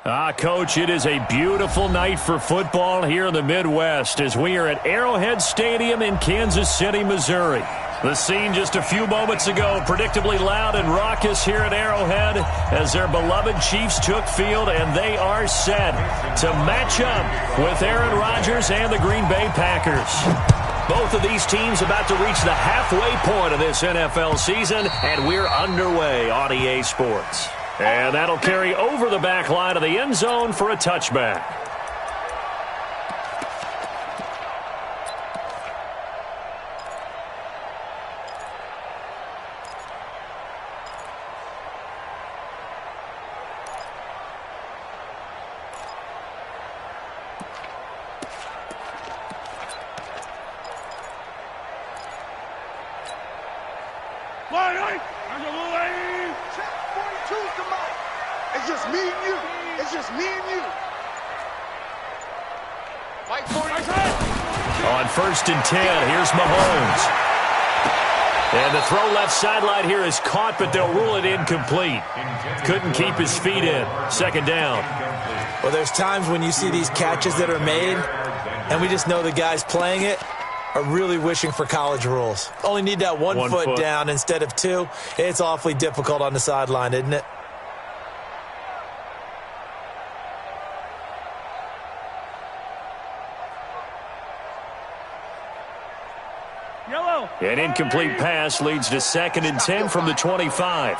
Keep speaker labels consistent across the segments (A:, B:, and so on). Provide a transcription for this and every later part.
A: Coach, it is a beautiful night for football here in the Midwest as we are at Arrowhead Stadium in Kansas City, Missouri. The scene just a few moments ago, predictably loud and raucous here at Arrowhead as their beloved Chiefs took field, and they are set to match up with Aaron Rodgers and the Green Bay Packers. Both of these teams about to reach the halfway point of this NFL season, and we're underway on EA Sports. And that'll carry over the back line of the end zone for a touchback.
B: It's just me and you. It's just me and you.
A: On 1st and 10, here's Mahomes. And the throw left sideline here is caught, but they'll rule it incomplete. Couldn't keep his feet in. 2nd down.
C: Well, there's times when you see these catches that are made, and we just know the guys playing it are really wishing for college rules. Only need that one foot down instead of two. It's awfully difficult on the sideline, isn't it?
A: An incomplete pass leads to 2nd and 10 from the 25.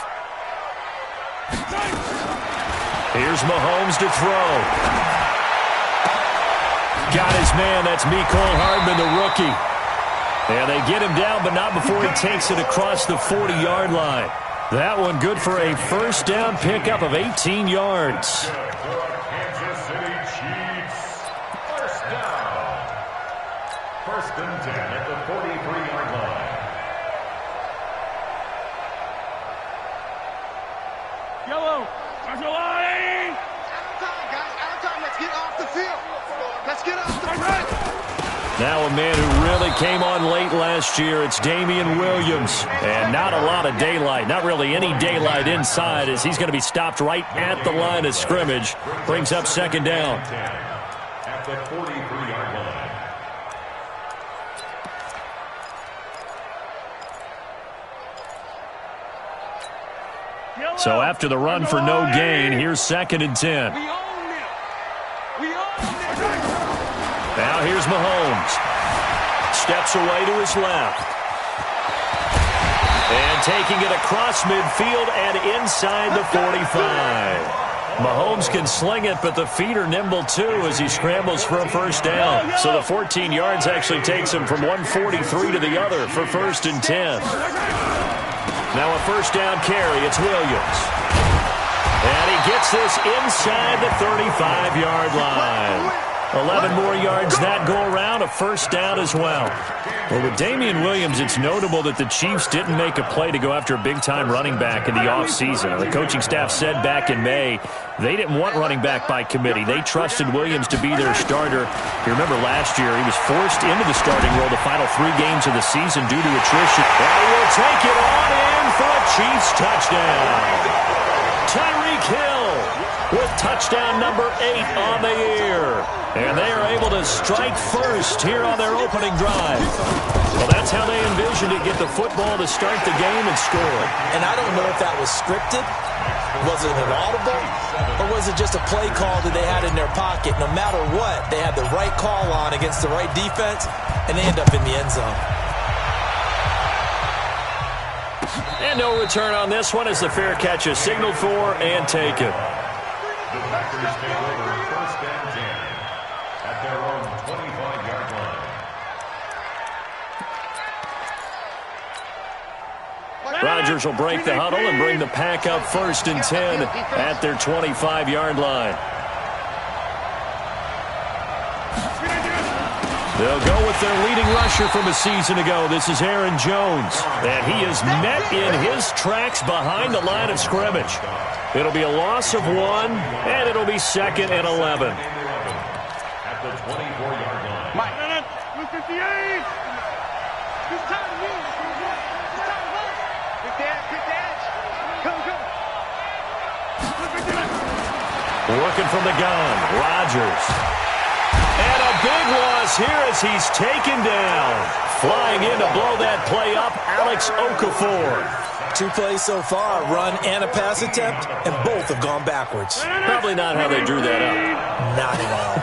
A: Here's Mahomes to throw. Got his man. That's Mecole Hardman, the rookie. And they get him down, but not before he takes it across the 40-yard line. That one good for a 1st down pickup of 18 yards.
D: Kansas City Chiefs. 1st down. 1st and 10 at the 43-yard line.
B: Yellow. Out of time, guys. Out of time. Let's get off the field. Let's get off the field.
A: Now a man who really came on late last year, it's Damian Williams. And not a lot of daylight, not really any daylight inside as he's going to be stopped right at the line of scrimmage. Brings up 2nd down.
D: At the 43-yard line.
A: So after the run for no gain, here's 2nd and 10. Now here's Mahomes. Steps away to his left. And taking it across midfield and inside the 45. Mahomes can sling it, but the feet are nimble too as he scrambles for a 1st down. So the 14 yards actually takes him from 143 to the other for 1st and 10. Now a 1st down carry. It's Williams. And he gets this inside the 35-yard line. 11 more yards that go around, a 1st down as well. Well, with Damian Williams, it's notable that the Chiefs didn't make a play to go after a big-time running back in the offseason. The coaching staff said back in May they didn't want running back by committee. They trusted Williams to be their starter. You remember last year he was forced into the starting role the final 3 games of the season due to attrition. And he will take it on in for a Chiefs touchdown. Tyreek Hill with touchdown number 8 on the year. And they are able to strike first here on their opening drive. Well, that's how they envisioned it, get the football to start the game and score.
C: And I don't know if that was scripted, was it an audible, or was it just a play call that they had in their pocket? No matter what, they had the right call on against the right defense, and they end up in the end zone.
A: And no return on this one as the fair catch is signaled for and taken.
D: The Packers take over 1st and 10 at their own 25-yard line.
A: Rodgers will break the huddle and bring the pack up 1st and 10 at their 25-yard line. They'll go with their leading rusher from a season ago. This is Aaron Jones. And he is met in his tracks behind the line of scrimmage. It'll be a loss of 1, and it'll be 2nd and 11.
D: At the 24-yard line.
B: Mike. 58. It's time to win. It's time to win. Quick dash. Come.
A: Working from the gun, Rodgers. And a big loss here as he's taken down. Flying in to blow that play up, Alex Okafor.
C: 2 plays so far, run and a pass attempt, and both have gone backwards.
A: Probably not how they drew that up.
C: Not at all.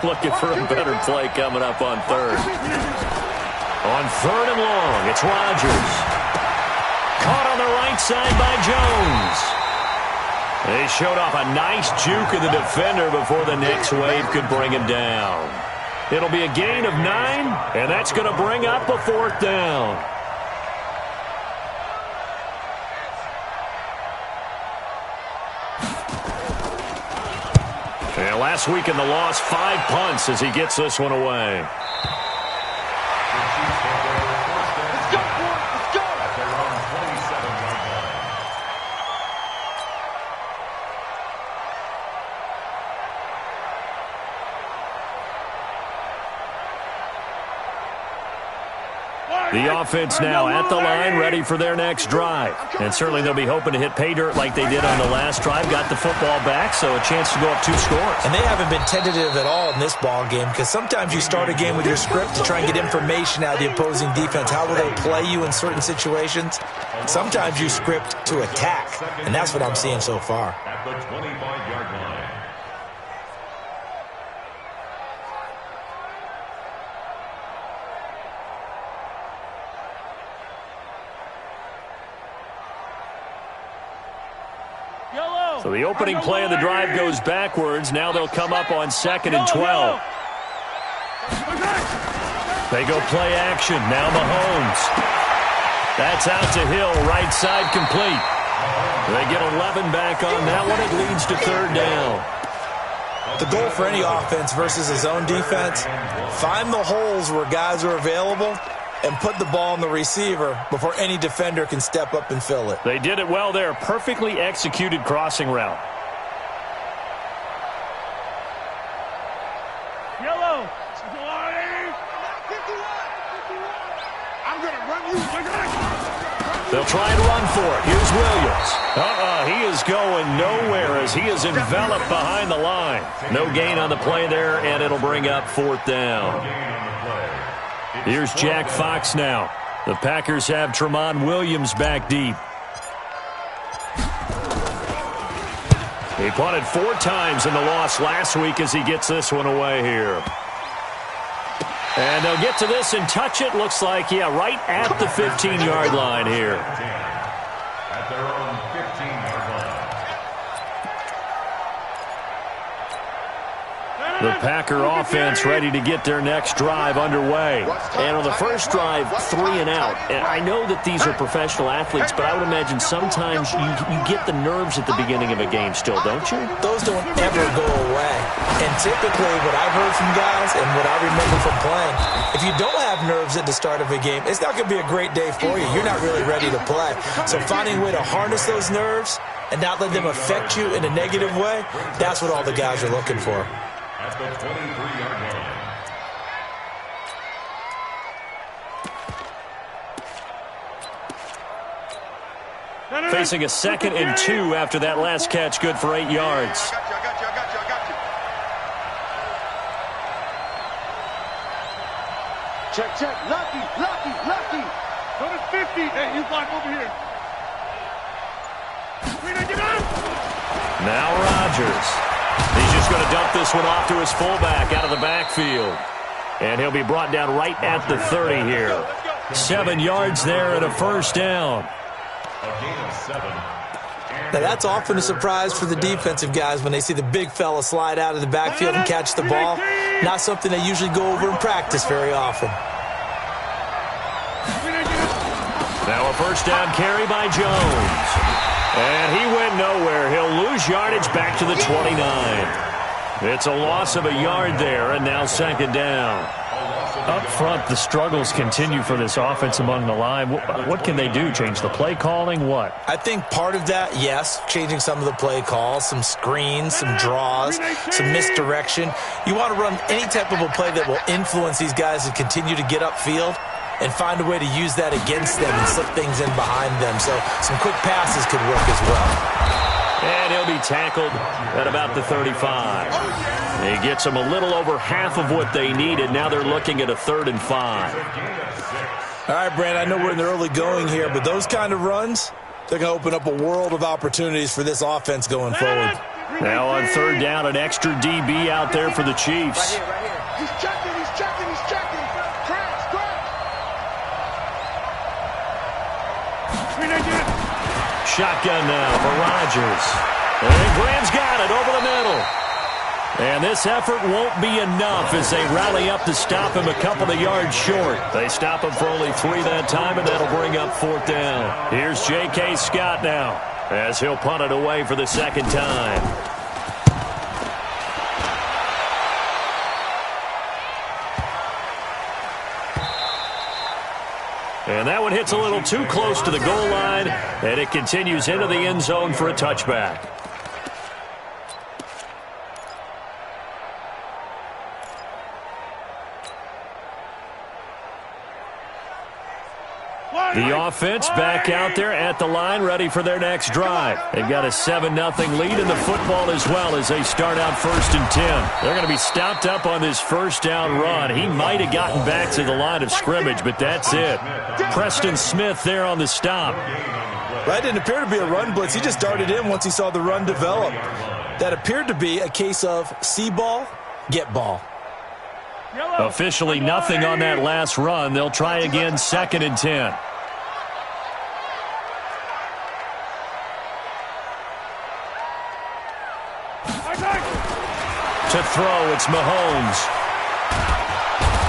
A: Looking for a better play coming up on third. On third and long, it's Rodgers. Caught on the right side by Jones. They showed off a nice juke of the defender before the next wave could bring him down. It'll be a gain of 9, and that's going to bring up a 4th down. And last week in the loss, 5 punts as he gets this one away. The offense now at the line, ready for their next drive. And certainly they'll be hoping to hit pay dirt like they did on the last drive. Got the football back, so a chance to go up 2 scores.
C: And they haven't been tentative at all in this ball game, because sometimes you start a game with your script to try and get information out of the opposing defense. How will they play you in certain situations? Sometimes you script to attack, and that's what I'm seeing so far.
D: At the 25-yard line.
A: So the opening play of the drive goes backwards. Now they'll come up on 2nd and 12. They go play action. Now Mahomes. That's out to Hill. Right side complete. They get 11 back on that one. It leads to 3rd down.
C: The goal for any offense versus his own defense, find the holes where guys are available and put the ball on the receiver before any defender can step up and fill it.
A: They did it well there. Perfectly executed crossing route.
B: Yellow. I'm going to run you.
A: They'll try and run for it. Here's Williams. He is going nowhere as he is enveloped behind the line. No gain on the play there, and it'll bring up 4th down. Here's Jack Fox now. The Packers have Tramon Williams back deep. He punted 4 times in the loss last week as he gets this one away here. And they'll get to this and touch it. Looks like, right at the 15-yard line here.
D: At their own 15-yard line.
A: The Packer offense ready to get their next drive underway. And on the first drive, 3 and out. And I know that these are professional athletes, but I would imagine sometimes you get the nerves at the beginning of a game still, don't you?
C: Those don't ever go away. And typically what I've heard from guys and what I remember from playing, if you don't have nerves at the start of a game, it's not going to be a great day for you. You're not really ready to play. So finding a way to harness those nerves and not let them affect you in a negative way, that's what all the guys are looking for.
D: At the 23-yard line.
A: Facing a 2nd and 2 after that last catch, good for 8 yards.
B: I got you. Check. Lucky. Go to 50. Hey, you block over here.
A: Now Rodgers. He's just going to dump this one off to his fullback out of the backfield. And he'll be brought down right at the 30 here. 7 yards there and a 1st down.
D: A gain of 7.
C: Now that's often a surprise for the defensive guys when they see the big fella slide out of the backfield and catch the ball. Not something they usually go over in practice very often.
A: Now a 1st down carry by Jones. And he went nowhere. He'll lose yardage back to the 29. It's a loss of a yard there, and now 2nd down. Up front, the struggles continue for this offense among the line. What can they do? Change the play calling? What?
C: I think part of that, yes, changing some of the play calls, some screens, some draws, some misdirection. You want to run any type of a play that will influence these guys to continue to get upfield and find a way to use that against them and slip things in behind them. So some quick passes could work as well.
A: And he'll be tackled at about the 35. He gets them a little over half of what they needed. Now they're looking at a 3rd and 5.
C: All right, Brand, I know we're in the early going here, but those kind of runs, they're going to open up a world of opportunities for this offense going forward.
A: Now on 3rd down, an extra DB out there for the Chiefs.
B: Right here. He's checking.
A: Shotgun now for Rodgers. And Graham's got it over the middle. And this effort won't be enough as they rally up to stop him a couple of yards short. They stop him for only 3 that time, and that'll bring up 4th down. Here's J.K. Scott now as he'll punt it away for the 2nd time. And that one hits a little too close to the goal line, and it continues into the end zone for a touchback. The offense back out there at the line, ready for their next drive. They've got a 7-0 lead in the football as well as they start out 1st and 10. They're going to be stopped up on this 1st down run. He might have gotten back to the line of scrimmage, but that's it. Preston Smith there on the stop.
C: That didn't appear to be a run blitz. He just darted in once he saw the run develop. That appeared to be a case of see ball, get ball.
A: Officially nothing on that last run. They'll try again 2nd and 10. To throw, it's Mahomes.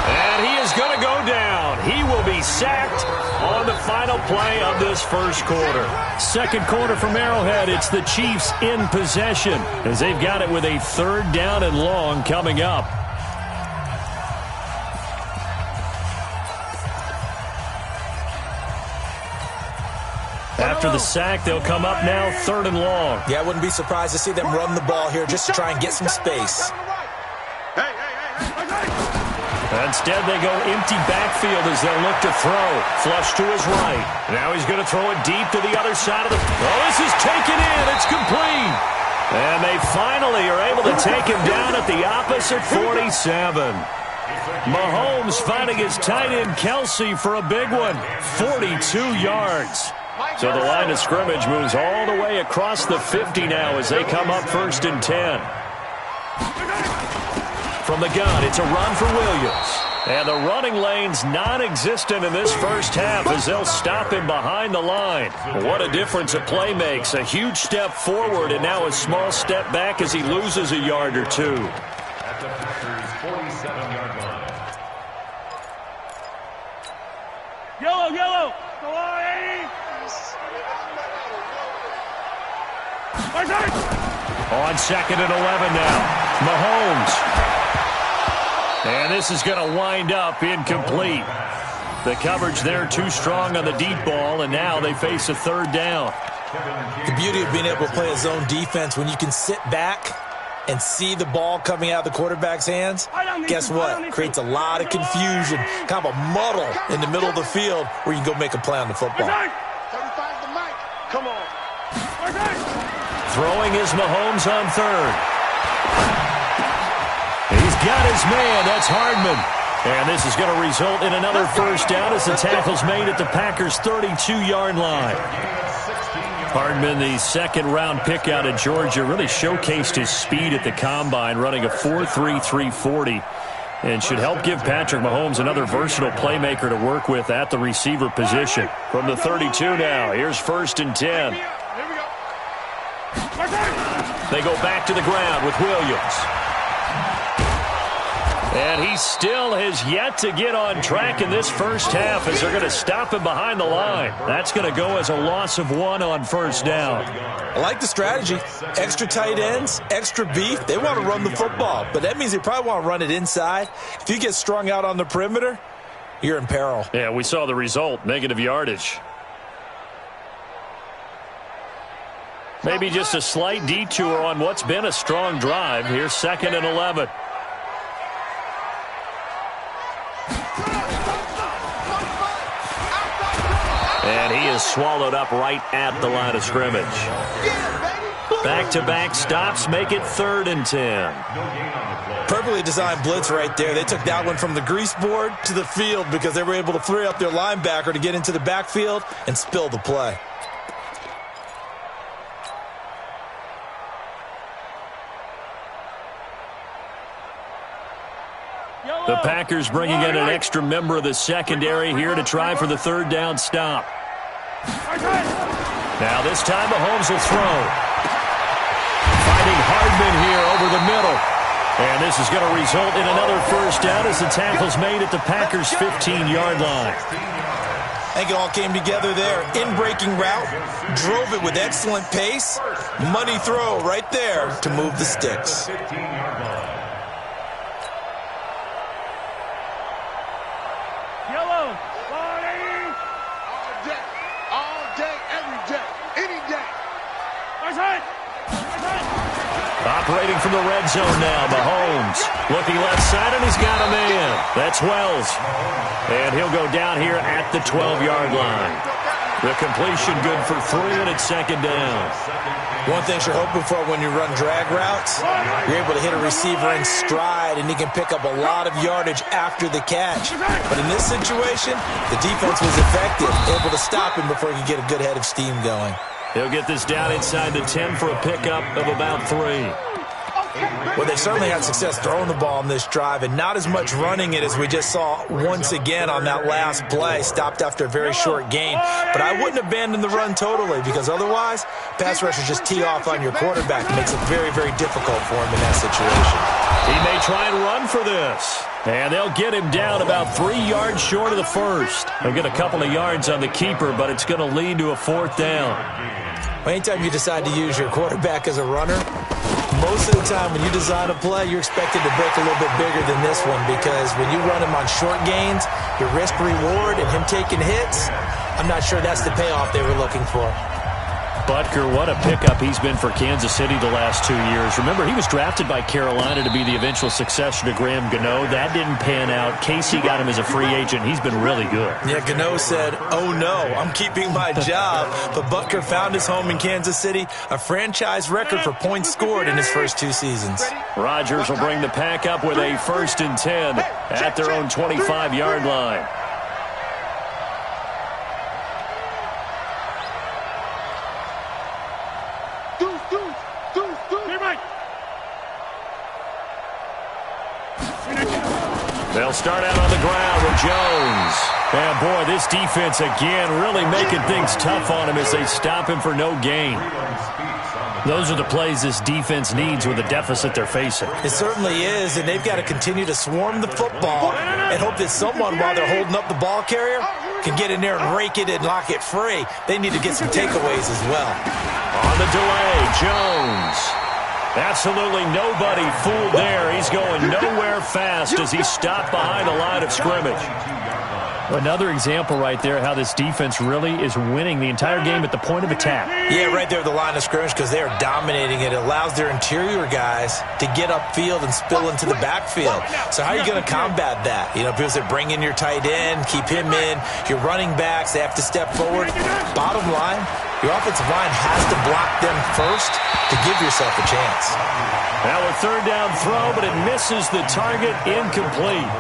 A: And he is going to go down. He will be sacked on the final play of this 1st quarter. 2nd quarter from Arrowhead, it's the Chiefs in possession as they've got it with a 3rd down and long coming up. After the sack, they'll come up now 3rd and long.
C: Yeah, I wouldn't be surprised to see them run the ball here just to try and get some space.
A: Instead, they go empty backfield as they'll look to throw. Flush to his right. Now he's going to throw it deep to the other side of the... Oh, this is taken in. It's complete. And they finally are able to take him down at the opposite 47. Mahomes finding his tight end Kelsey for a big one. 42 yards. So the line of scrimmage moves all the way across the 50 now as they come up 1st and 10. From the gun, it's a run for Williams. And the running lane's non-existent in this 1st half as they'll stop him behind the line. What a difference a play makes. A huge step forward and now a small step back as he loses a yard or 2.
D: At the Packers' 47-yard line.
B: Yellow. Go on, 80.
A: On 2nd and 11 now. Mahomes. And this is going to wind up incomplete. The coverage there too strong on the deep ball, and now they face a 3rd down.
C: The beauty of being able to play a zone defense when you can sit back and see the ball coming out of the quarterback's hands, guess what? Creates a lot of confusion, kind of a muddle in the middle of the field where you can go make a play on the football.
B: 35 the mic. Come on.
A: Throwing is Mahomes on 3rd. He's got his man. That's Hardman. And this is going to result in another 1st down as the tackle's made at the Packers' 32-yard line. Hardman, the 2nd-round pick out of Georgia, really showcased his speed at the Combine, running a 4.3 340, and should help give Patrick Mahomes another versatile playmaker to work with at the receiver position. From the 32 now, here's 1st and 10. They go back to the ground with Williams. And he still has yet to get on track in this 1st half as they're going to stop him behind the line. That's going to go as a loss of 1 on 1st down.
C: I like the strategy. Extra tight ends, extra beef. They want to run the football, but that means they probably want to run it inside. If you get strung out on the perimeter, you're in peril.
A: Yeah, we saw the result, negative yardage. Maybe just a slight detour on what's been a strong drive. Here's 2nd and 11. And he is swallowed up right at the line of scrimmage. Back-to-back stops make it 3rd and 10.
C: Perfectly designed blitz right there. They took that one from the grease board to the field because they were able to free up their linebacker to get into the backfield and spill the play.
A: The Packers bringing in an extra member of the secondary here to try for the 3rd down stop. Now this time Mahomes will throw. Finding Hardman here over the middle. And this is going to result in another 1st down as the tackle's made at the Packers' 15-yard line.
C: I think it all came together there. In-breaking route, drove it with excellent pace. Money throw right there to move the sticks.
A: Operating from the red zone now, Mahomes. Looking left side, and he's got a man. That's Wells. And he'll go down here at the 12-yard line. The completion good for 3, and it's 2nd down.
C: One thing you're hoping for when you run drag routes, you're able to hit a receiver in stride, and he can pick up a lot of yardage after the catch. But in this situation, the defense was effective, able to stop him before he could get a good head of steam going.
A: He'll get this down inside the 10 for a pickup of about 3.
C: Well, they certainly had success throwing the ball on this drive, and not as much running it as we just saw once again on that last play, stopped after a very short gain. But I wouldn't abandon the run totally, because otherwise, pass rushers just tee off on your quarterback. It makes it very, very difficult for him in that situation.
A: He may try and run for this. And they'll get him down about 3 yards short of the 1st. They'll get a couple of yards on the keeper, but it's going to lead to a 4th down.
C: Anytime you decide to use your quarterback as a runner, most of the time when you design a play, you're expected to break a little bit bigger than this one, because when you run him on short gains, your risk-reward and him taking hits, I'm not sure that's the payoff they were looking for.
A: Butker, what a pickup he's been for Kansas City the last 2 years. Remember, he was drafted by Carolina to be the eventual successor to Graham Gano. That didn't pan out. Casey got him as a free agent. He's been really good.
C: Yeah, Gano said, "Oh no, I'm keeping my job." But Butker found his home in Kansas City, a franchise record for points scored in his first 2 seasons.
A: Rodgers will bring the pack up with a 1st and 10 at their own 25-yard line. They'll start out on the ground with Jones. And, boy, this defense, again, really making things tough on him as they stop him for no gain. Those are the plays this defense needs with the deficit they're facing.
C: It certainly is, and they've got to continue to swarm the football and hope that someone, while they're holding up the ball carrier, can get in there and rake it and lock it free. They need to get some takeaways as well.
A: On the delay, Jones. Absolutely nobody fooled there. He's going nowhere fast as he stopped behind the line of scrimmage. Another example right there how this defense really is winning the entire game at the point of attack.
C: Yeah, right there at the line of scrimmage, because they are dominating it. It allows their interior guys to get upfield and spill into the backfield. So how are you going to combat that? You know, because they bring in your tight end, keep him in. Your running backs, they have to step forward. Bottom line, your offensive line has to block them first to give yourself a chance.
A: Now a 3rd down throw, but it misses the target, incomplete.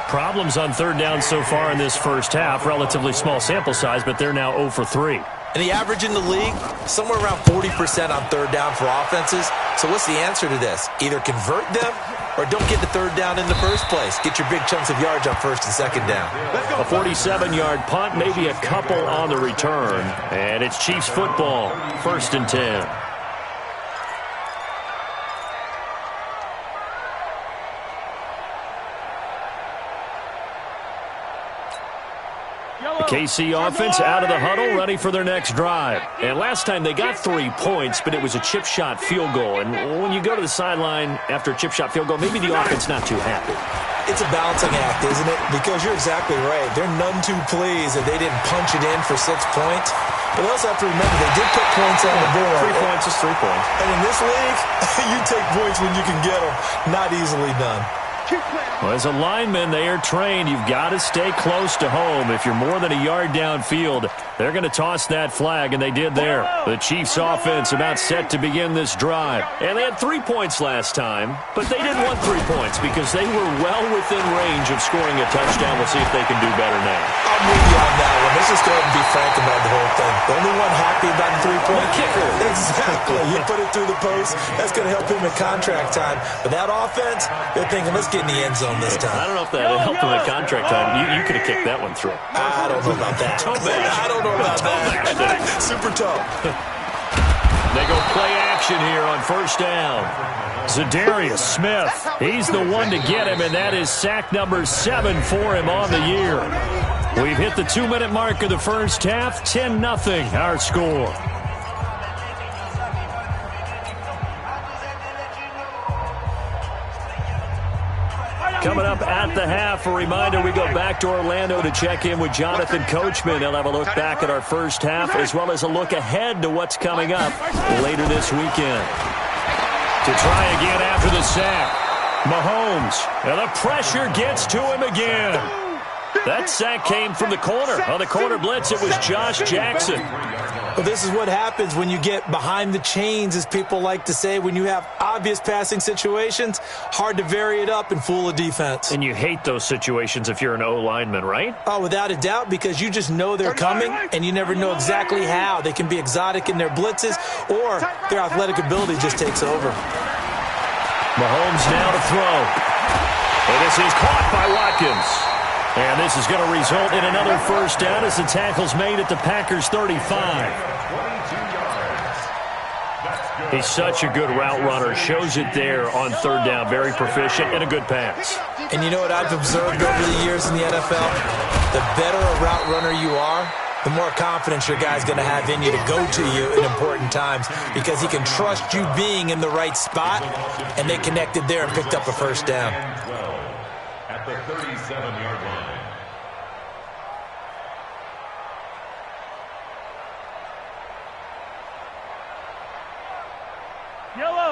A: Problems on 3rd down so far in this first half. Relatively small sample size, but they're now 0 for 3.
C: And the average in the league, somewhere around 40% on 3rd down for offenses. So what's the answer to this? Either convert them or don't get the 3rd down in the first place. Get your big chunks of yards on 1st and 2nd down.
A: A 47-yard punt, maybe a couple on the return. And it's Chiefs football, 1st and 10. The KC offense out of the huddle, ready for their next drive. And last time they got 3 points, but it was a chip shot field goal. And when you go to the sideline after a chip shot field goal, maybe the offense not too happy.
C: It's a balancing act, isn't it? Because you're exactly right. They're none too pleased that they didn't punch it in for 6 points. But we also have to remember they did put points on the board.
A: 3 points is 3 points.
C: And in this league, you take points when you can get them. Not easily done.
A: Well, as a lineman, they are trained. You've got to stay close to home. If you're more than a yard downfield, they're going to toss that flag, and they did there. The Chiefs offense about set to begin this drive. And they had 3 points last time, but they didn't want 3 points because they were well within range of scoring a touchdown. We'll see if they can do better now.
C: I'm with you on that one. Let's just go ahead and be frank about the whole thing. The only one happy about the 3-point
A: kicker.
C: Exactly. You put it through the post. That's going to help him in contract time. But that offense, they're thinking, let's get in the end zone this time.
A: I don't know if that helped him at contract time. You could have kicked that one through.
C: I don't know about that. I don't know about that. Super tough.
A: They go play action here on first down. Zadarius Smith, he's the one to get him, and that is sack number 7 for him on the year. We've hit the 2-minute mark of the first half, 10-0 our score. Coming up at the half, a reminder, we go back to Orlando to check in with Jonathan Coachman. He'll have a look back at our first half as well as a look ahead to what's coming up later this weekend. To try again after the sack, Mahomes, and the pressure gets to him again. That sack came from the corner. On the corner blitz, it was Josh Jackson.
C: Well, this is what happens when you get behind the chains, as people like to say. When you have obvious passing situations, hard to vary it up and fool a defense.
A: And you hate those situations if you're an O-lineman, right?
C: Oh, without a doubt, because you just know they're coming, and you never know exactly how. They can be exotic in their blitzes, or their athletic ability just takes over.
A: Mahomes now to throw. And this is caught by Watkins. And this is going to result in another first down as the tackle's made at the Packers 35. He's such a good route runner. Shows it there on third down. Very proficient and a good pass.
C: And you know what I've observed over the years in the NFL? The better a route runner you are, the more confidence your guy's going to have in you to go to you in important times because he can trust you being in the right spot, and they connected there and picked up a first down.
D: At the 37-yard line.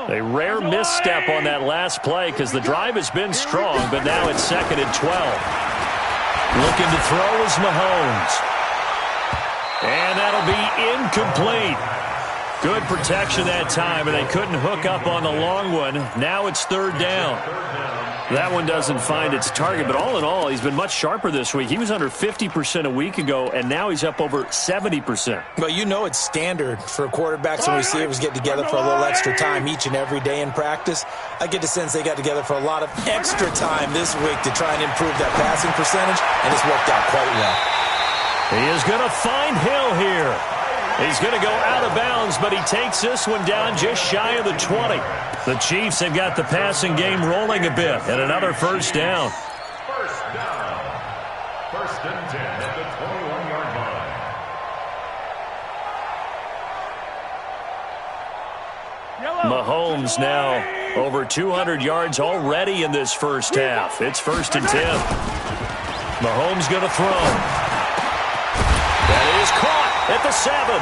A: A rare misstep on that last play because the drive has been strong, but now it's 2nd and 12. Looking to throw is Mahomes. And that'll be incomplete. Good protection that time, and they couldn't hook up on the long one. Now it's third down. That one doesn't find its target, but all in all, he's been much sharper this week. He was under 50% a week ago, and now he's up over 70%.
C: Well, you know it's standard for quarterbacks and receivers get together for a little extra time each and every day in practice. I get the sense they got together for a lot of extra time this week to try and improve that passing percentage, and it's worked out quite well.
A: He is going to find Hill here. He's going to go out of bounds, but he takes this one down just shy of the 20. The Chiefs have got the passing game rolling a bit, and another first down.
D: First down. 1st and 10 at the 21-yard line.
A: Mahomes now over 200 yards already in this first half. It's 1st and 10. Mahomes going to throw. That is caught at the 7.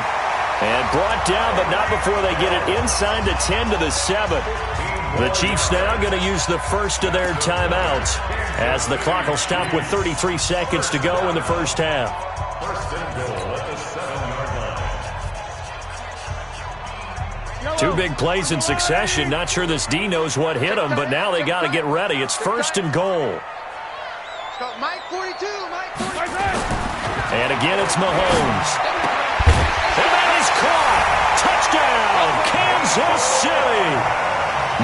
A: And brought down, but not before they get it inside the 10 to the 7. The Chiefs now going to use the first of their timeouts as the clock will stop with 33 seconds to go in the first half.
D: 1st and goal at the 7-yard line.
A: 2 big plays in succession. Not sure this D knows what hit him, but now they got to get ready. It's 1st and goal.
B: Mike 42, Mike 42.
A: And again, it's Mahomes. And that is caught. Touchdown, Kansas City.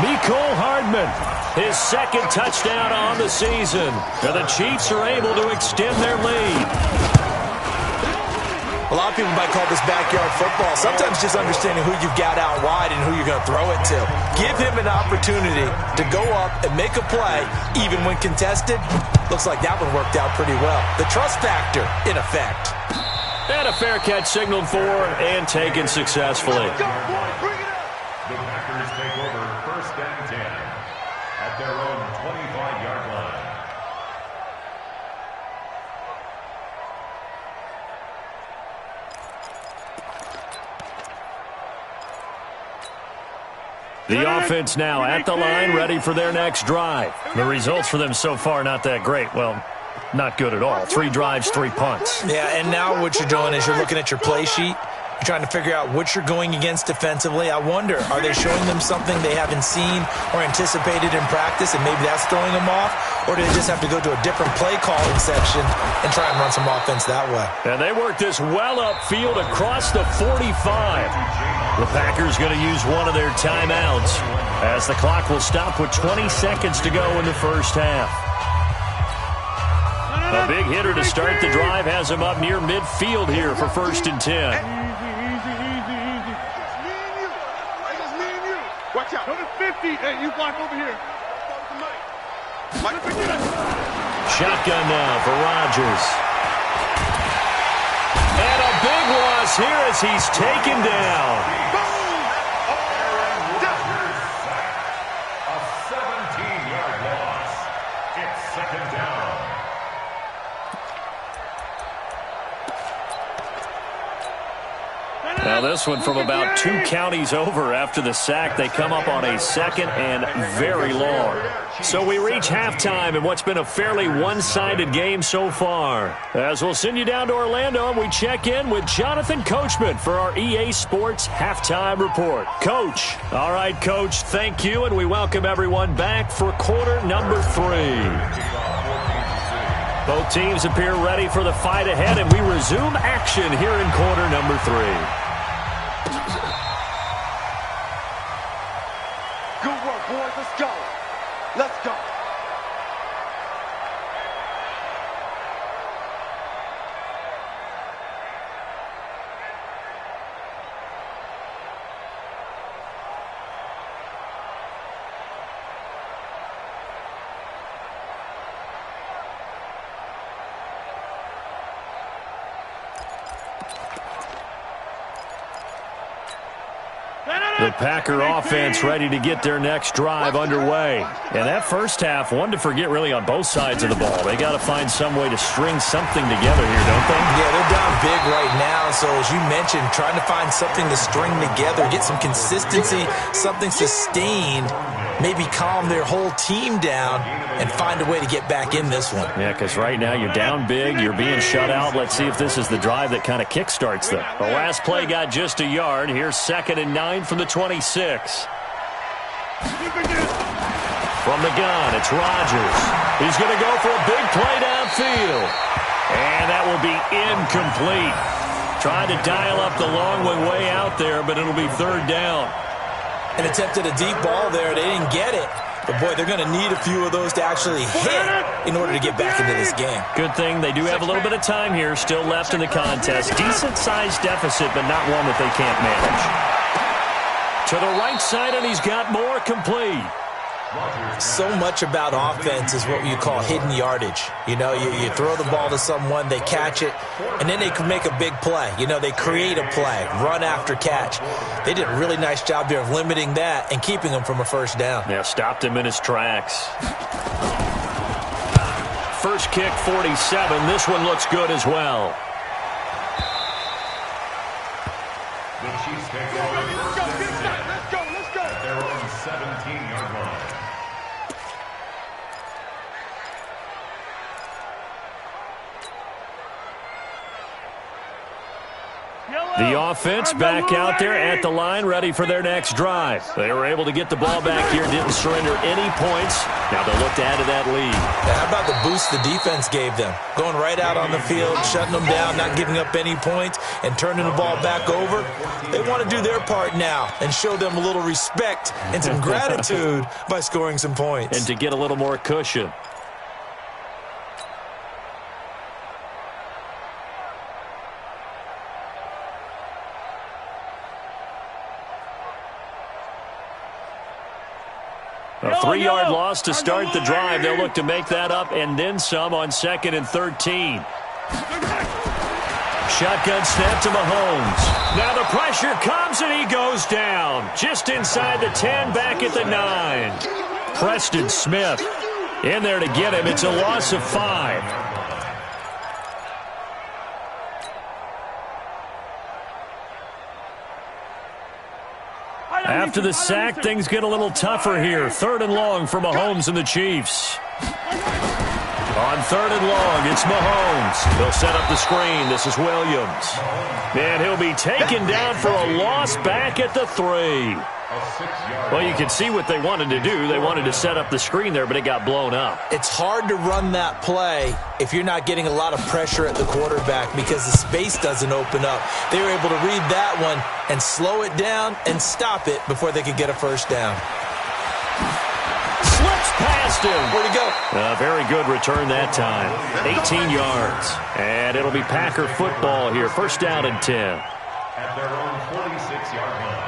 A: Mecole Hardman, his 2nd touchdown on the season. And the Chiefs are able to extend their lead.
C: A lot of people might call this backyard football. Sometimes just understanding who you've got out wide and who you're going to throw it to. Give him an opportunity to go up and make a play, even when contested. Looks like that one worked out pretty well. The trust factor in effect.
A: And a fair catch signaled for and taken successfully.
D: The Packers take over 1st and 10 at their own 25-yard line.
A: The offense now at the line, ready for their next drive. The results for them so far not that great. Well, not good at all. 3 drives, 3 punts.
C: Yeah, and now what you're doing is you're looking at your play sheet. You're trying to figure out what you're going against defensively. I wonder, are they showing them something they haven't seen or anticipated in practice, and maybe that's throwing them off? Or do they just have to go to a different play calling section and try and run some offense that way?
A: And they work this well upfield across the 45. The Packers going to use one of their timeouts as the clock will stop with 20 seconds to go in the first half. A big hitter to start the drive has him up near midfield here for 1st and 10.
B: Watch out. Go to 50. Hey, you block over here.
A: Shotgun now for Rodgers. And a big loss here as he's taken down.
D: A 17-yard loss. It's 2nd down.
A: Now this one from about 2 counties over after the sack. They come up on a 2nd and very long. So we reach halftime in what's been a fairly one-sided game so far. As we'll send you down to Orlando and we check in with Jonathan Coachman for our EA Sports Halftime Report. Coach. All right, Coach, thank you, and we welcome everyone back for quarter number 3. Both teams appear ready for the fight ahead, and we resume action here in quarter number 3.
B: Good work, boys. Let's go. Let's go.
A: The Packer offense ready to get their next drive underway. And that first half, one to forget really on both sides of the ball. They got to find some way to string something together here, don't they?
C: Yeah, they're down big right now. So as you mentioned, trying to find something to string together, get some consistency, something sustained, maybe calm their whole team down and find a way to get back in this one.
A: Yeah, because right now you're down big, you're being shut out. Let's see if this is the drive that kind of kickstarts them. The last play got just a yard. Here's 2nd and 9 from the 26. From the gun, it's Rodgers. He's going to go for a big play downfield. And that will be incomplete. Tried to dial up the long one way out there, but it'll be 3rd down.
C: And attempted a deep ball there. They didn't get it. But, boy, they're going to need a few of those to actually hit in order to get back into this game.
A: Good thing they do have a little bit of time here still left in the contest. Decent-sized deficit, but not one that they can't manage. To the right side, and he's got more complete.
C: So much about offense is what you call hidden yardage. You know, you throw the ball to someone, they catch it, and then they can make a big play. You know, they create a play, run after catch. They did a really nice job there of limiting that and keeping him from a 1st down.
A: Yeah, stopped him in his tracks. First kick, 47. This one looks good as well.
D: The Chiefs take over 1st and 10.
B: Let's go. Let's go.
D: At their own 17-yard line.
A: The offense back out there at the line, ready for their next drive. They were able to get the ball back here, didn't surrender any points. Now they'll look to add to that lead.
C: How about the boost the defense gave them? Going right out on the field, shutting them down, not giving up any points, and turning the ball back over. They want to do their part now and show them a little respect and some gratitude by scoring some points.
A: And to get a little more cushion. A 3-yard loss to start the drive. They'll look to make that up and then some on 2nd and 13. Shotgun snap to Mahomes. Now the pressure comes and he goes down. Just inside the 10, back at the 9. Preston Smith in there to get him. It's a loss of 5. After the sack, things get a little tougher here. 3rd and long for Mahomes and the Chiefs. On 3rd and long, it's Mahomes. He'll set up the screen. This is Williams. And he'll be taken down for a loss back at the 3. Well, you can see what they wanted to do. They wanted to set up the screen there, but it got blown up.
C: It's hard to run that play if you're not getting a lot of pressure at the quarterback because the space doesn't open up. They were able to read that one and slow it down and stop it before they could get a first down.
A: Slips past him.
C: Where'd he go?
A: A very good return that time. 18 yards. And it'll be Packer football here. First down and 10.
D: At their own 46-yard line.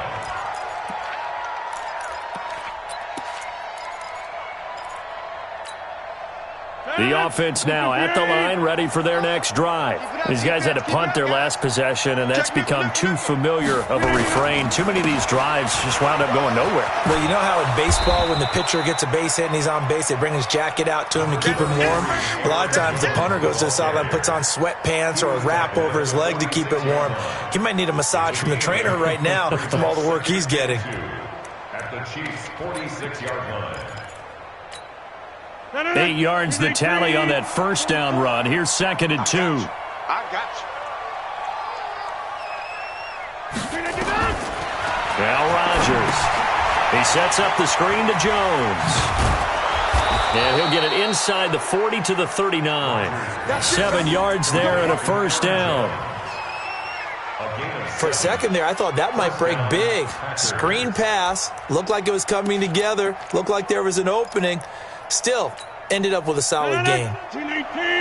A: The offense now at the line, ready for their next drive. These guys had to punt their last possession, and that's become too familiar of a refrain. Too many of these drives just wound up going nowhere.
C: Well, you know how in baseball, when the pitcher gets a base hit and he's on base, they bring his jacket out to him to keep him warm? A lot of times the punter goes to the sideline, puts on sweatpants or a wrap over his leg to keep it warm. He might need a massage from the trainer right now from all the work he's getting.
D: At the Chiefs' 46-yard line.
A: 8 yards the tally on that first down run. Here's 2nd and 2.
B: I got you.
A: Now Rodgers. He sets up the screen to Jones. And he'll get it inside the 40 to the 39. 7 yards there and a first down.
C: For a second there, I thought that might break big. Screen pass. Looked like it was coming together. Looked like there was an opening. Still, ended up with a solid game.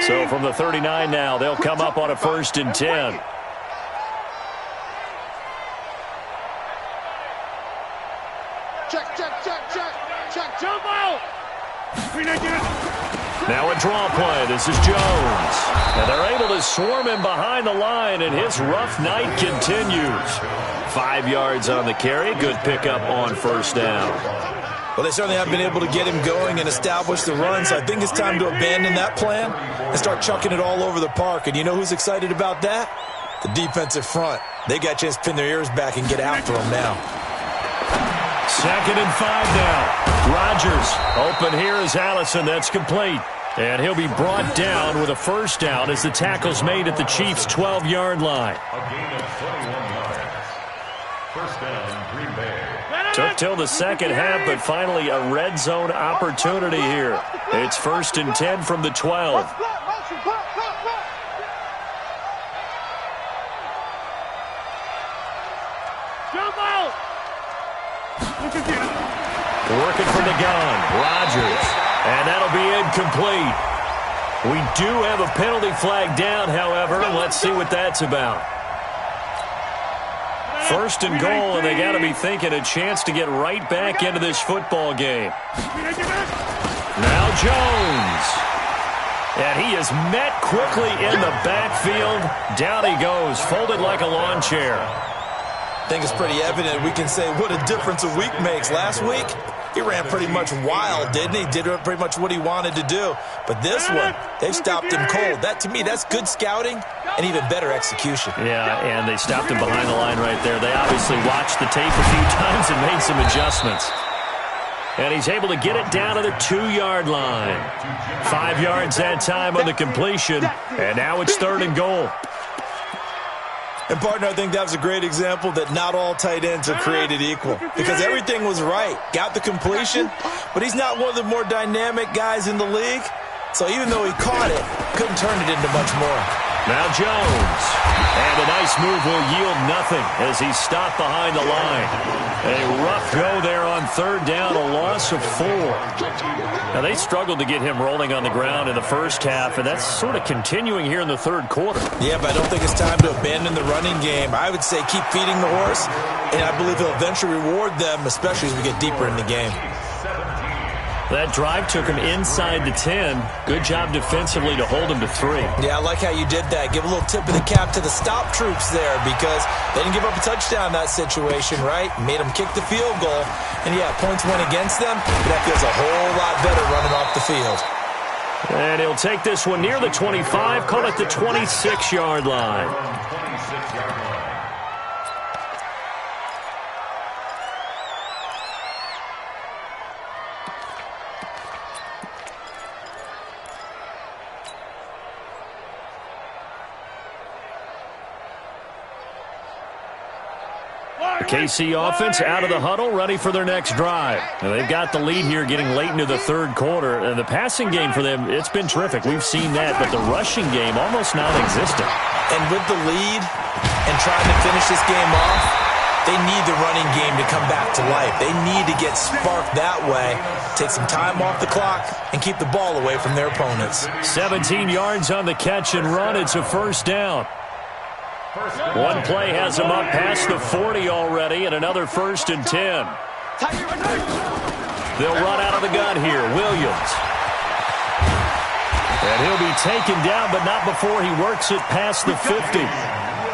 A: So from the 39 now, they'll come up on a 1st and 10.
B: Check. Jump out.
A: Now a draw play. This is Jones. And they're able to swarm him behind the line, and his rough night continues. 5 yards on the carry. Good pickup on first down.
C: Well, they certainly have been able to get him going and establish the run, so I think it's time to abandon that plan and start chucking it all over the park. And you know who's excited about that? The defensive front. They got a chance to pin their ears back and get after him now.
A: 2nd and 5 now. Rodgers open here is Allison. That's complete. And he'll be brought down with a first down as the tackle's made at the Chiefs' 12-yard line.
D: A gain of 21 yards. First down, Green Bay.
A: Took till the second half, but finally a red zone opportunity here. It's 1st and 10 from the 12.
B: Jump out.
A: Working from the gun, Rodgers. And that'll be incomplete. We do have a penalty flag down, however. Let's see what that's about. 1st and goal, and they got to be thinking a chance to get right back into this football game. Now Jones. And he is met quickly in the backfield. Down he goes, folded like a lawn chair.
C: I think it's pretty evident. We can say what a difference a week makes. Last week, he ran pretty much wild, didn't he? Did pretty much what he wanted to do. But this one, they've stopped him cold. That, to me, that's good scouting and even better execution.
A: Yeah, and they stopped him behind the line right there. They obviously watched the tape a few times and made some adjustments. And he's able to get it down to the 2-yard line. 5 yards that time on the completion, and now it's 3rd and goal.
C: And, partner, I think that was a great example that not all tight ends are created equal because everything was right. Got the completion, but he's not one of the more dynamic guys in the league. So even though he caught it, couldn't turn it into much more.
A: Now Jones. And a nice move will yield nothing as he's stopped behind the line. A rough go there on 3rd down, a loss of 4. Now they struggled to get him rolling on the ground in the first half, and that's sort of continuing here in the 3rd quarter.
C: Yeah, but I don't think it's time to abandon the running game. I would say keep feeding the horse, and I believe he'll eventually reward them, especially as we get deeper in the game.
A: That drive took him inside the 10. Good job defensively to hold him to 3.
C: Yeah, I like how you did that. Give a little tip of the cap to the stop troops there because they didn't give up a touchdown in that situation, right? Made them kick the field goal. And, yeah, points went against them, but that feels a whole lot better running off the field.
A: And he'll take this one near the 25, call it the 26-yard line. KC offense out of the huddle, ready for their next drive. Now, they've got the lead here getting late into the third quarter. And the passing game for them, it's been terrific. We've seen that, but the rushing game almost non-existent.
C: And with the lead and trying to finish this game off, they need the running game to come back to life. They need to get sparked that way, take some time off the clock, and keep the ball away from their opponents.
A: 17 yards on the catch and run. It's a first down. One play has him up past the 40 already, and another 1st and 10. They'll run out of the gun here. Williams. And he'll be taken down, but not before he works it past the 50.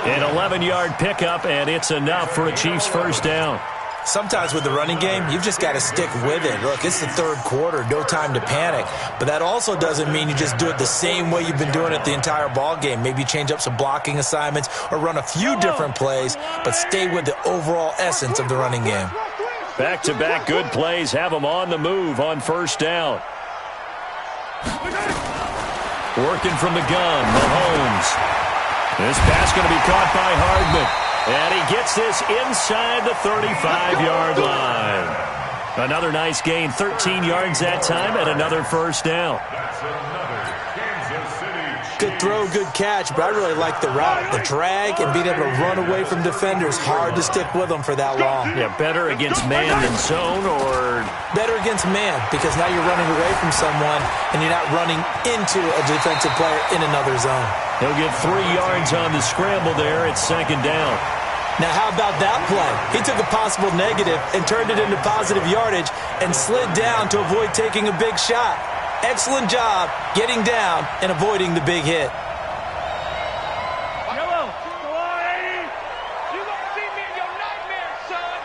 A: An 11-yard pickup, and it's enough for a Chiefs first down.
C: Sometimes with the running game, you've just got to stick with it. Look, it's the third quarter, no time to panic. But that also doesn't mean you just do it the same way you've been doing it the entire ball game. Maybe change up some blocking assignments or run a few different plays, but stay with the overall essence of the running game.
A: Back-to-back good plays have them on the move on first down. Working from the gun, Mahomes. This pass going to be caught by Hardman. And he gets this inside the 35-yard line. Another nice gain, 13 yards that time, and another first down.
C: Good throw, good catch, but I really like the route, the drag, and being able to run away from defenders. Hard to stick with them for that long.
A: Yeah, better against man than zone, or?
C: Better against man, because now you're running away from someone, and you're not running into a defensive player in another zone.
A: He'll get 3 yards on the scramble there. It's second down.
C: Now, how about that play? He took a possible negative and turned it into positive yardage and slid down to avoid taking a big shot. Excellent job getting down and avoiding the big hit.
B: Yellow, you gonna see me in your nightmare, son.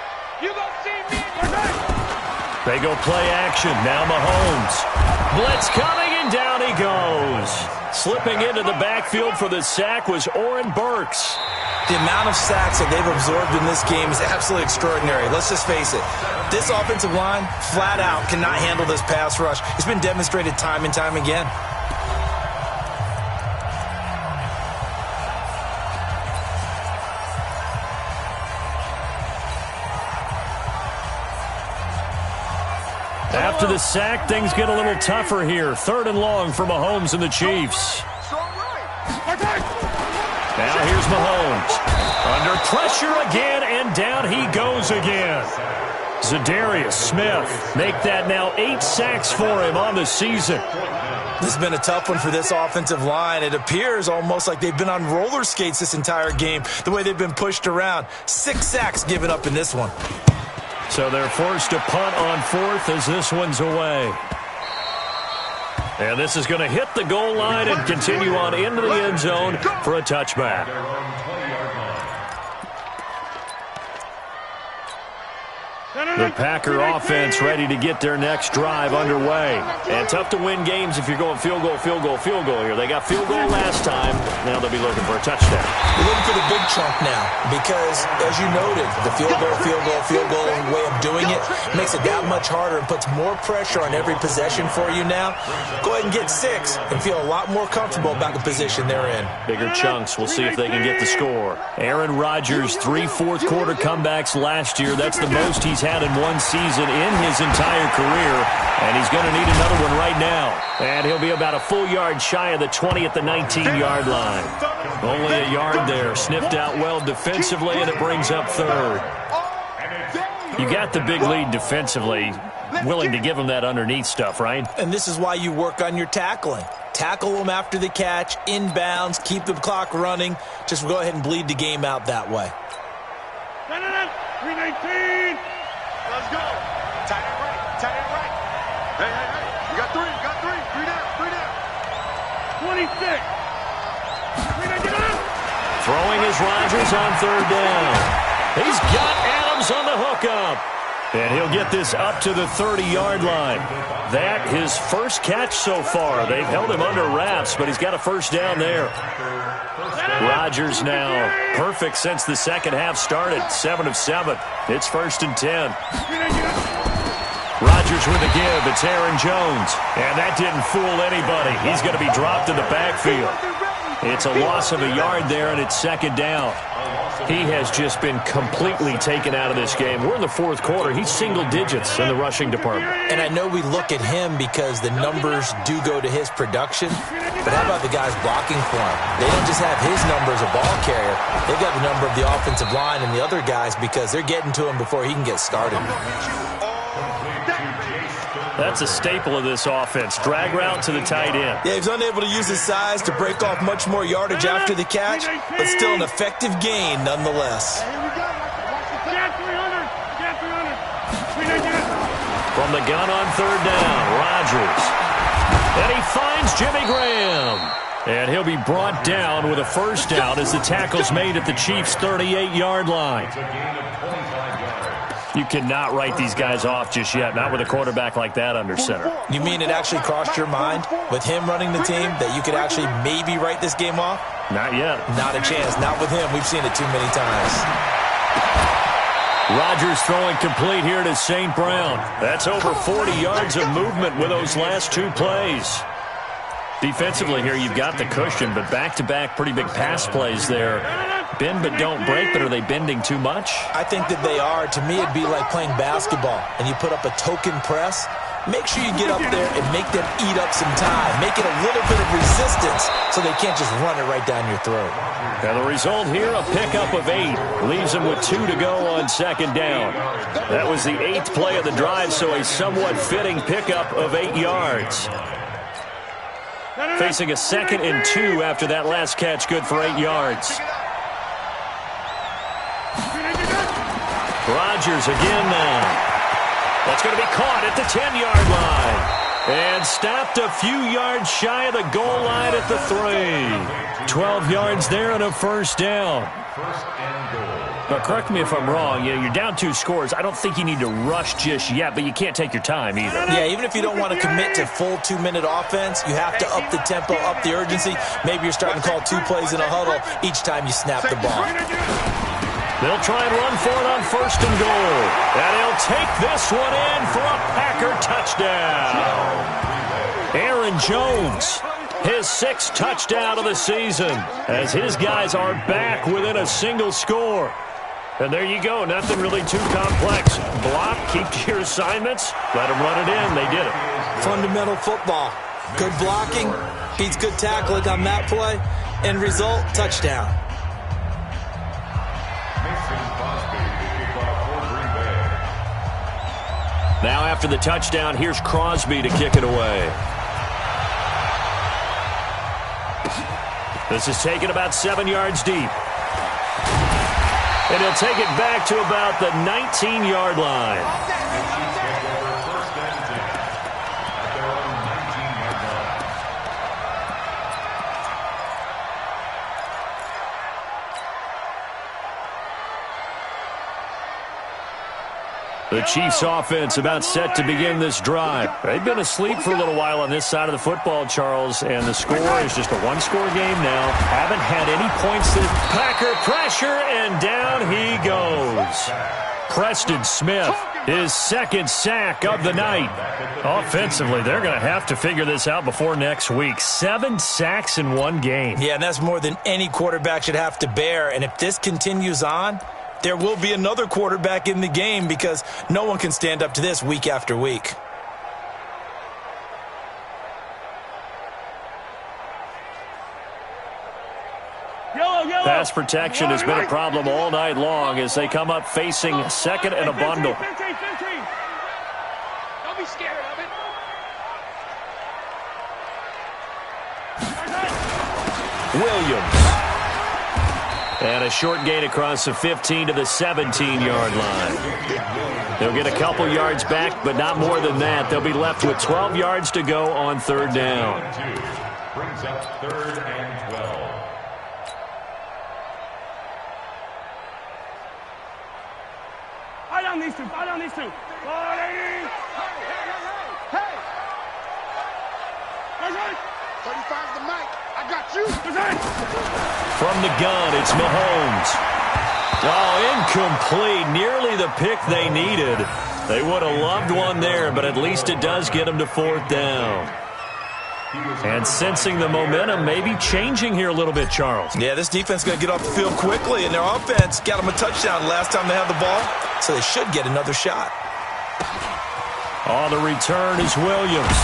B: You gonna see me in your nightmare.
A: They go play action. Now Mahomes. Blitz coming, and down he goes. Slipping into the backfield for the sack was Oren Burks.
C: The amount of sacks that they've absorbed in this game is absolutely extraordinary. Let's just face it. This offensive line, flat out, cannot handle this pass rush. It's been demonstrated time and time again.
A: After the sack, things get a little tougher here. 3rd and long for Mahomes and the Chiefs. Now here's Mahomes. Under pressure again, and down he goes again. Za'Darius Smith make that now 8 sacks for him on the season.
C: This has been a tough one for this offensive line. It appears almost like they've been on roller skates this entire game, the way they've been pushed around. 6 sacks given up in this one.
A: So they're forced to punt on 4th as this one's away. And this is going to hit the goal line and continue on into the end zone for a touchback. The Packer offense ready to get their next drive underway. And tough to win games if you're going field goal here. They got field goal last time. Now they'll be looking for a touchdown.
C: We're looking for the big chunk now because, as you noted, the field goal way of doing it makes it that much harder and puts more pressure on every possession for you now. Go ahead and get 6 and feel a lot more comfortable about the position they're in.
A: Bigger chunks. We'll see if they can get the score. Aaron Rodgers, 3 fourth-quarter comebacks last year. That's the most he's had in one season in his entire career, and he's going to need another one right now. And he'll be about a full yard shy of the 20 at the 19-yard line. Only a yard there. Sniffed out well defensively, and it brings up 3rd. You got the big lead defensively. Willing to give him that underneath stuff, right?
C: And this is why you work on your tackling. Tackle them after the catch, inbounds, keep the clock running. Just go ahead and bleed the game out that way.
B: 319. Let's go. Tight end right. Hey. You got 3. 3 down. 26. 319.
A: Throwing is Rodgers on 3rd down. He's got Adams on the hookup. And he'll get this up to the 30-yard line. That his first catch so far. They've held him under wraps, but he's got a first down there. Rodgers now perfect since the second half started. 7 of 7. It's 1st and 10. Rodgers with a give. It's Aaron Jones. And that didn't fool anybody. He's going to be dropped in the backfield. It's a loss of a yard there, and it's second down. He has just been completely taken out of this game. We're in the fourth quarter. He's single digits in the rushing department.
C: And I know we look at him because the numbers do go to his production, but how about the guys blocking for him? They don't just have his number as a ball carrier. They've got the number of the offensive line and the other guys because they're getting to him before he can get started.
A: That's a staple of this offense. Drag route to the tight end.
C: Yeah, he's unable to use his size to break off much more yardage after the catch, but still an effective gain nonetheless.
A: From the gun on third down, Rodgers. And he finds Jimmy Graham. And he'll be brought down with a first down as the tackle's made at the Chiefs' 38-yard line. You cannot write these guys off just yet, not with a quarterback like that under center.
C: You mean it actually crossed your mind with him running the team that you could actually maybe write this game off?
A: Not yet.
C: Not a chance. Not with him. We've seen it too many times.
A: Rodgers throwing complete here to St. Brown. That's over 40 yards of movement with those last two plays. Defensively here, you've got the cushion, but back-to-back pretty big pass plays there. Bend but don't break, but are they bending too much?
C: I think that they are. To me, it'd be like playing basketball, and you put up a token press. Make sure you get up there and make them eat up some time. Make it a little bit of resistance so they can't just run it right down your throat.
A: And the result here, a pickup of 8. Leaves them with 2 to go on second down. That was the 8th play of the drive, so a somewhat fitting pickup of 8 yards. Facing a 2nd and 2 after that last catch, good for 8 yards. Rodgers again now. That's going to be caught at the 10-yard line. And stopped a few yards shy of the goal line at the 3. 12 yards there and a first down. Now, correct me if I'm wrong. You're down 2 scores. I don't think you need to rush just yet, but you can't take your time either.
C: Yeah, even if you don't want to commit to full 2-minute offense, you have to up the tempo, up the urgency. Maybe you're starting to call 2 plays in a huddle each time you snap the ball.
A: They'll try and run for it on first and goal. And he'll take this one in for a Packer touchdown. Aaron Jones, his 6th touchdown of the season, as his guys are back within a single score. And there you go, nothing really too complex. Block, keep to your assignments, let them run it in. They did it.
C: Fundamental football. Good blocking, beats good tackling on that play, and result, touchdown.
A: Now after the touchdown, here's Crosby to kick it away. This is taken about 7 yards deep. And he'll take it back to about the 19-yard line. The Chiefs offense about set to begin this drive. They've been asleep for a little while on this side of the football, Charles, and the score is just a one-score game now. Haven't had any points. Packer pressure, and down he goes. Preston Smith, his 2nd sack of the night. Offensively, they're going to have to figure this out before next week. 7 sacks in one game.
C: Yeah, and that's more than any quarterback should have to bear. And if this continues on, there will be another quarterback in the game because no one can stand up to this week after week.
A: Pass protection has been a problem all night long as they come up facing 2nd and a bundle.
B: Don't be scared of it.
A: Williams. And a short gain across the 15 to the 17-yard line. They'll get a couple yards back, but not more than that. They'll be left with 12 yards to go on third down.
D: Brings up 3rd and 12.
B: Fight on these two. Fight on these two. Hey! 35's the mic. I got you.
A: From the gun, it's Mahomes. Oh, incomplete. Nearly the pick they needed. They would have loved one there, but at least it does get them to 4th down. And sensing the momentum maybe changing here a little bit, Charles.
C: Yeah, this defense is going to get off the field quickly, and their offense got them a touchdown last time they had the ball, so they should get another shot.
A: On the return is Williams.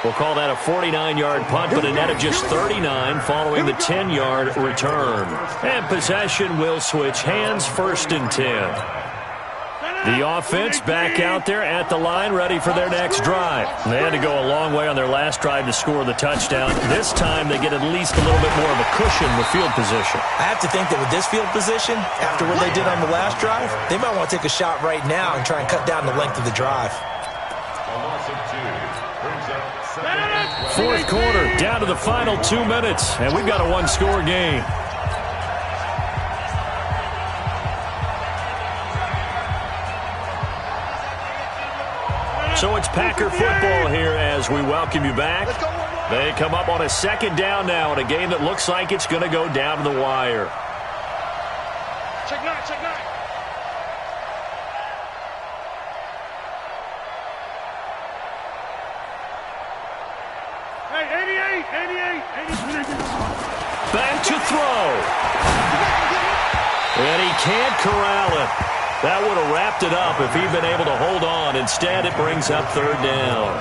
A: We'll call that a 49-yard punt, but a net of just 39 following the 10-yard return. And possession will switch hands, 1st and 10. The offense back out there at the line, ready for their next drive. They had to go a long way on their last drive to score the touchdown. This time they get at least a little bit more of a cushion with field position.
C: I have to think that with this field position, after what they did on the last drive, they might want to take a shot right now and try and cut down the length of the drive.
A: 4th quarter, down to the final 2 minutes, and we've got a one-score game. So it's Packer football here as we welcome you back. They come up on a 2nd down now in a game that looks like it's going to go down to the wire.
B: Check nine, check nine. Hey, 88.
A: Back to throw. And he can't corral it. That would have wrapped it up if he'd been able to hold on. Instead, it brings up 3rd down.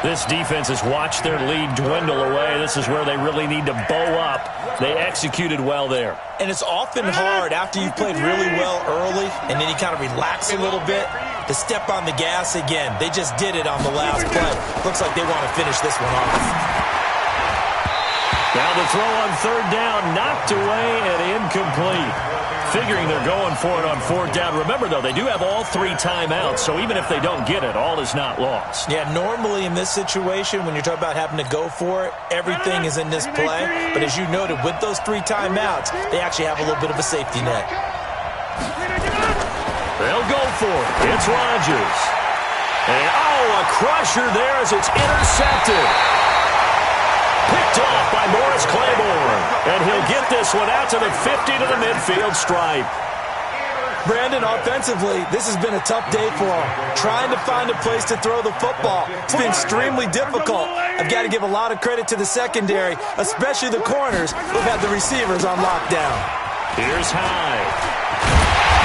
A: This defense has watched their lead dwindle away. This is where they really need to bow up. They executed well there.
C: And it's often hard after you've played really well early and then you kind of relax a little bit to step on the gas again. They just did it on the last play. Looks like they want to finish this one off.
A: Now the throw on 3rd down, knocked away and incomplete. Figuring they're going for it on 4th down. Remember, though, they do have all 3 timeouts, so even if they don't get it, all is not lost.
C: Yeah, normally in this situation, when you're talking about having to go for it, everything is in this play. But as you noted, with those 3 timeouts, they actually have a little bit of a safety net.
A: They'll go for it. It's Rodgers. And, a crusher there as it's intercepted. Picked off by Morris Claiborne. And he'll get this one out to the 50 to the midfield stripe.
C: Brandon, offensively, this has been a tough day for him. Trying to find a place to throw the football. It's been extremely difficult. I've got to give a lot of credit to the secondary, especially the corners who've had the receivers on lockdown.
A: Here's Hyde.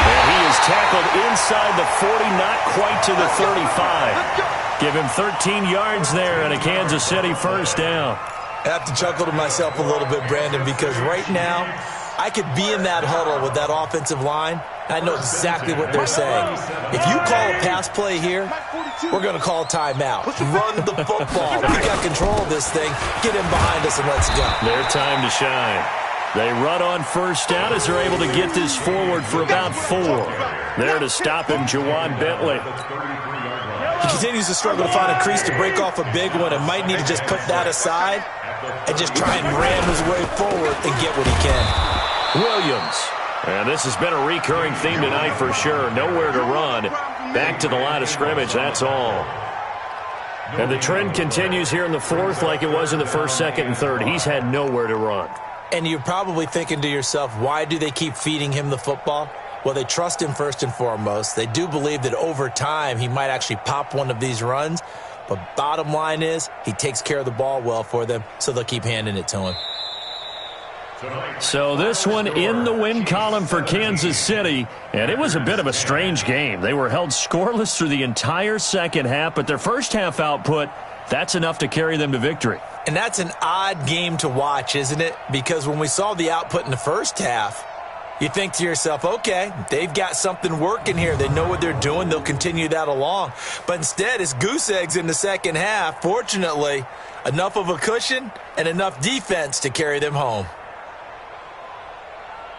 A: And he is tackled inside the 40, not quite to the 35. Give him 13 yards there and a Kansas City 1st down.
C: I have to chuckle to myself a little bit, Brandon, because right now I could be in that huddle with that offensive line. I know exactly what they're saying. If you call a pass play here, we're going to call timeout. Run the football. We got control of this thing. Get him behind us and let's go.
A: Their time to shine. They run on 1st down as they're able to get this forward for about 4. There to stop him, Juwan Bentley.
C: He continues to struggle to find a crease to break off a big one and might need to just put that aside and just try and ram his way forward and get what he can.
A: Williams. And this has been a recurring theme tonight for sure. Nowhere to run. Back to the line of scrimmage, that's all. And the trend continues here in the 4th like it was in the 1st, 2nd, and 3rd. He's had nowhere to run.
C: And you're probably thinking to yourself, why do they keep feeding him the football? Well, they trust him first and foremost. They do believe that over time he might actually pop one of these runs. But bottom line is he takes care of the ball well for them, so they'll keep handing it to him.
A: So this one in the win column for Kansas City, and it was a bit of a strange game. They were held scoreless through the entire 2nd half, but their 1st half output, that's enough to carry them to victory.
C: And that's an odd game to watch, isn't it? Because when we saw the output in the 1st half, you think to yourself, okay, they've got something working here. They know what they're doing. They'll continue that along. But instead, it's goose eggs in the 2nd half. Fortunately, enough of a cushion and enough defense to carry them home.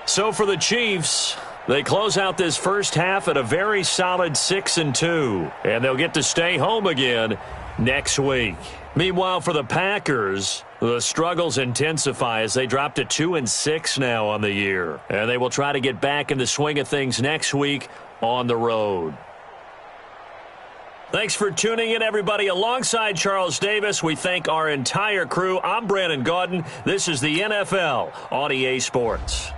A: So for the Chiefs, they close out this 1st half at a very solid 6-2. And they'll get to stay home again next week. Meanwhile, for the Packers, the struggles intensify as they drop to 2-6 now on the year. And they will try to get back in the swing of things next week on the road. Thanks for tuning in, everybody. Alongside Charles Davis, we thank our entire crew. I'm Brandon Gaudin. This is the NFL on EA Sports.